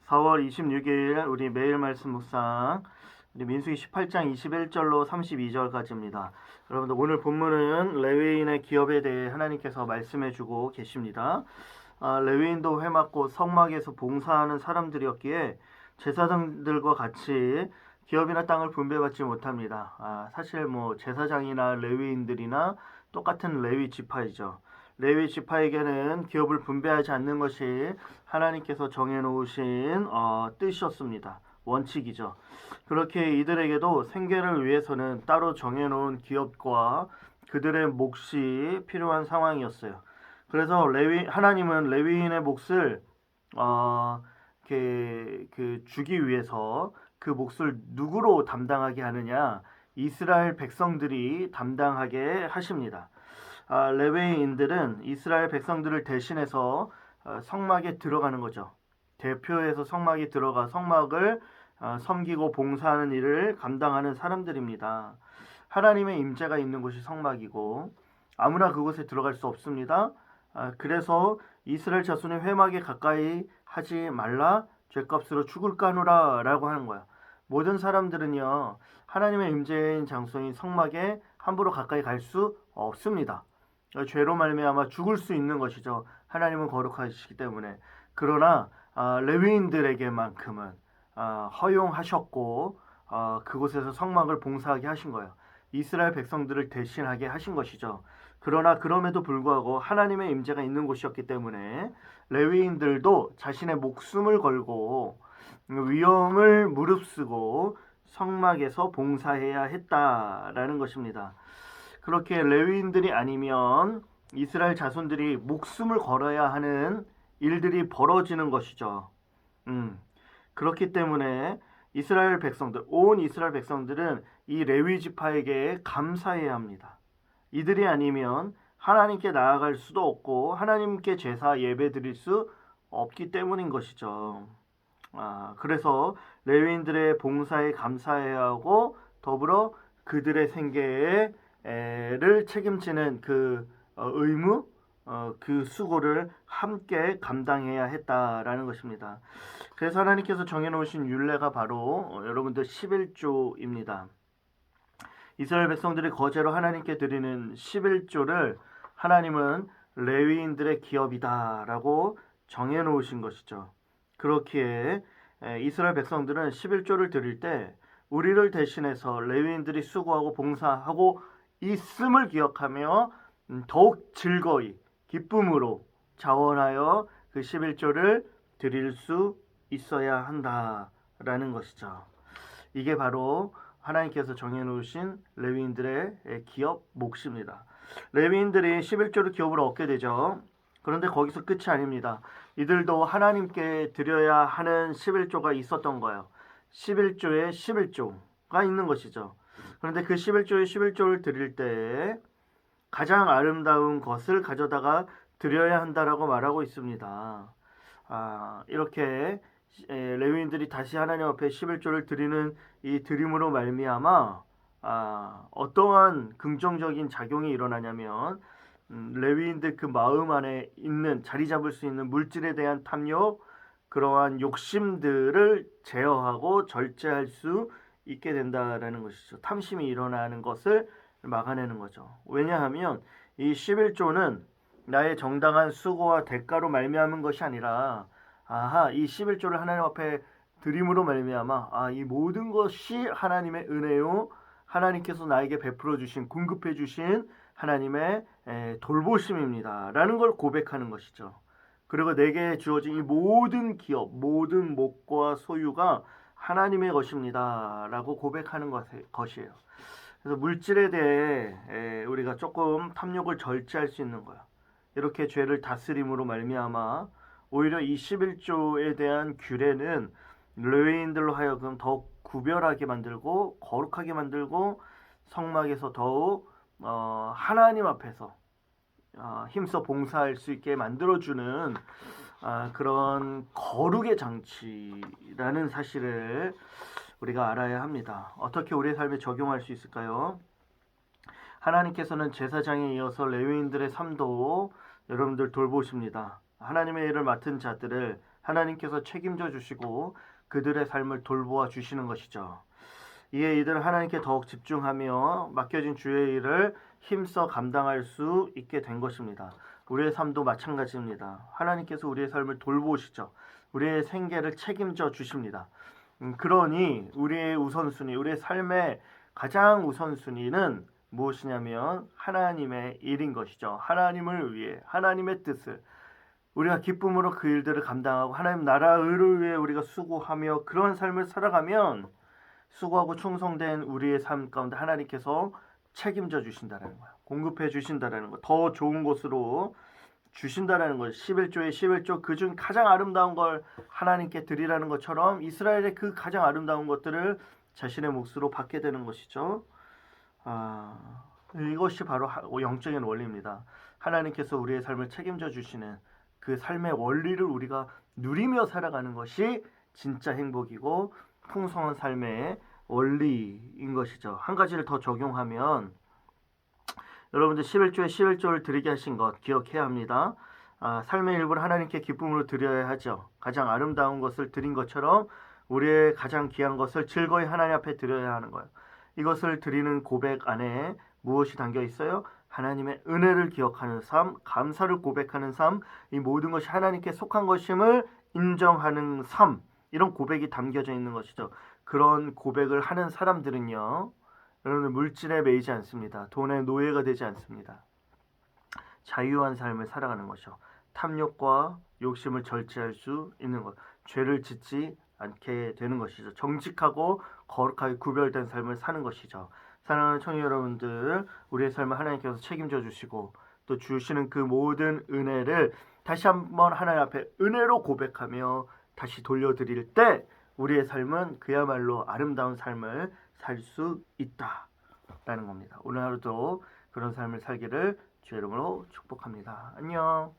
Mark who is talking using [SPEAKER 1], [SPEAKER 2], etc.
[SPEAKER 1] 4월 26일 우리 매일 말씀 묵상 우리 민수기 18장 21절로 32절까지입니다. 여러분들 오늘 본문은 레위인의 기업에 대해 하나님께서 말씀해 주고 계십니다. 레위인도 회막고 성막에서 봉사하는 사람들이었기에 제사장들과 같이 기업이나 땅을 분배받지 못합니다. 사실 제사장이나 레위인들이나 똑같은 레위 지파이죠. 레위 지파에게는 기업을 분배하지 않는 것이 하나님께서 정해놓으신 뜻이었습니다. 원칙이죠. 그렇게 이들에게도 생계를 위해서는 따로 정해놓은 기업과 그들의 몫이 필요한 상황이었어요. 그래서 하나님은 레위인의 몫을 주기 위해서 그 몫을 누구로 담당하게 하느냐? 이스라엘 백성들이 담당하게 하십니다. 레위인들은 이스라엘 백성들을 대신해서 성막에 들어가는 거죠. 대표해서 성막에 들어가 성막을 섬기고 봉사하는 일을 감당하는 사람들입니다. 하나님의 임재가 있는 곳이 성막이고 아무나 그곳에 들어갈 수 없습니다. 그래서 이스라엘 자손이 회막에 가까이 하지 말라, 죄값으로 죽을까 하노라 라고 하는 거야. 모든 사람들은요, 하나님의 임재인 장소인 성막에 함부로 가까이 갈 수 없습니다. 죄로 말미암아 죽을 수 있는 것이죠. 하나님은 거룩하시기 때문에. 그러나 레위인들에게만큼은 허용하셨고 그곳에서 성막을 봉사하게 하신 거예요. 이스라엘 백성들을 대신하게 하신 것이죠. 그러나 그럼에도 불구하고 하나님의 임재가 있는 곳이었기 때문에 레위인들도 자신의 목숨을 걸고 위험을 무릅쓰고 성막에서 봉사해야 했다라는 것입니다. 그렇게 레위인들이 아니면 이스라엘 자손들이 목숨을 걸어야 하는 일들이 벌어지는 것이죠. 그렇기 때문에 온 이스라엘 백성들은 이 레위 지파에게 감사해야 합니다. 이들이 아니면 하나님께 나아갈 수도 없고 하나님께 제사 예배 드릴 수 없기 때문인 것이죠. 그래서 레위인들의 봉사에 감사해야 하고 더불어 그들의 생계를 책임지는 그 의무, 그 수고를 함께 감당해야 했다라는 것입니다. 그래서 하나님께서 정해놓으신 율례가 바로 여러분들 11조입니다. 이스라엘 백성들이 거제로 하나님께 드리는 11조를 하나님은 레위인들의 기업이다라고 정해놓으신 것이죠. 그렇기에 이스라엘 백성들은 11조를 드릴 때 우리를 대신해서 레위인들이 수고하고 봉사하고 있음을 기억하며 더욱 즐거이 기쁨으로 자원하여 그 11조를 드릴 수 있어야 한다라는 것이죠. 이게 바로 하나님께서 정해놓으신 레위인들의 기업 몫입니다. 레위인들이 11조를 기업으로 얻게 되죠. 그런데 거기서 끝이 아닙니다. 이들도 하나님께 드려야 하는 11조가 있었던 거예요. 11조에 11조가 있는 것이죠. 그런데 그 11조에 11조를 드릴 때 가장 아름다운 것을 가져다가 드려야 한다라고 말하고 있습니다. 이렇게 레위인들이 다시 하나님 앞에 11조를 드리는 이 드림으로 말미암아 어떠한 긍정적인 작용이 일어나냐면 레위인들 그 마음 안에 있는 자리 잡을 수 있는 물질에 대한 탐욕, 그러한 욕심들을 제어하고 절제할 수 있게 된다라는 것이죠. 탐심이 일어나는 것을 막아내는 거죠. 왜냐하면 이 11조는 나의 정당한 수고와 대가로 말미암은 것이 아니라 이 11조를 하나님 앞에 드림으로 말미암아 이 모든 것이 하나님의 은혜요, 하나님께서 나에게 베풀어 주신, 공급해 주신 하나님의 돌보심입니다 라는 걸 고백하는 것이죠. 그리고 내게 주어진 이 모든 기업, 모든 목과 소유가 하나님의 것입니다 라고 고백하는 것이에요. 그래서 물질에 대해 우리가 조금 탐욕을 절제할 수 있는 거야. 이렇게 죄를 다스림으로 말미암아 오히려 이 11조에 대한 규례는 레위인들로 하여금 더욱 구별하게 만들고 거룩하게 만들고 성막에서 더욱 하나님 앞에서 힘써 봉사할 수 있게 만들어주는 그런 거룩의 장치라는 사실을 우리가 알아야 합니다. 어떻게 우리의 삶에 적용할 수 있을까요? 하나님께서는 제사장에 이어서 레위인들의 삶도 여러분들 돌보십니다. 하나님의 일을 맡은 자들을 하나님께서 책임져 주시고 그들의 삶을 돌보아 주시는 것이죠. 이에 이들은 하나님께 더욱 집중하며 맡겨진 주의 일을 힘써 감당할 수 있게 된 것입니다. 우리의 삶도 마찬가지입니다. 하나님께서 우리의 삶을 돌보시죠. 우리의 생계를 책임져 주십니다. 그러니 우리의 우선순위, 우리의 삶의 가장 우선순위는 무엇이냐면 하나님의 일인 것이죠. 하나님을 위해, 하나님의 뜻을 우리가 기쁨으로 그 일들을 감당하고 하나님 나라 의를 위해 우리가 수고하며 그런 삶을 살아가면 수고하고 충성된 우리의 삶 가운데 하나님께서 책임져 주신다는 거예요. 공급해 주신다는 거. 더 좋은 곳으로 주신다라는 것. 11조의 11조 그중 가장 아름다운 걸 하나님께 드리라는 것처럼 이스라엘의 그 가장 아름다운 것들을 자신의 몫으로 받게 되는 것이죠. 이것이 바로 영적인 원리입니다. 하나님께서 우리의 삶을 책임져 주시는 그 삶의 원리를 우리가 누리며 살아가는 것이 진짜 행복이고 풍성한 삶의 원리인 것이죠. 한 가지를 더 적용하면 여러분들 11조에 11조를 드리게 하신 것 기억해야 합니다. 삶의 일부를 하나님께 기쁨으로 드려야 하죠. 가장 아름다운 것을 드린 것처럼 우리의 가장 귀한 것을 즐거이 하나님 앞에 드려야 하는 거예요. 이것을 드리는 고백 안에 무엇이 담겨 있어요? 하나님의 은혜를 기억하는 삶, 감사를 고백하는 삶, 이 모든 것이 하나님께 속한 것임을 인정하는 삶, 이런 고백이 담겨져 있는 것이죠. 그런 고백을 하는 사람들은요, 여러분들 물질에 매이지 않습니다. 돈의 노예가 되지 않습니다. 자유한 삶을 살아가는 것이죠. 탐욕과 욕심을 절제할 수 있는 것, 죄를 짓지 않게 되는 것이죠. 정직하고 거룩하게 구별된 삶을 사는 것이죠. 사랑하는 청취자 여러분들, 우리의 삶을 하나님께서 책임져 주시고 또 주시는 그 모든 은혜를 다시 한번 하나님 앞에 은혜로 고백하며 다시 돌려드릴 때 우리의 삶은 그야말로 아름다운 삶을 살 수 있다라는 겁니다. 오늘 하루도 그런 삶을 살기를 주의 이름으로 축복합니다. 안녕.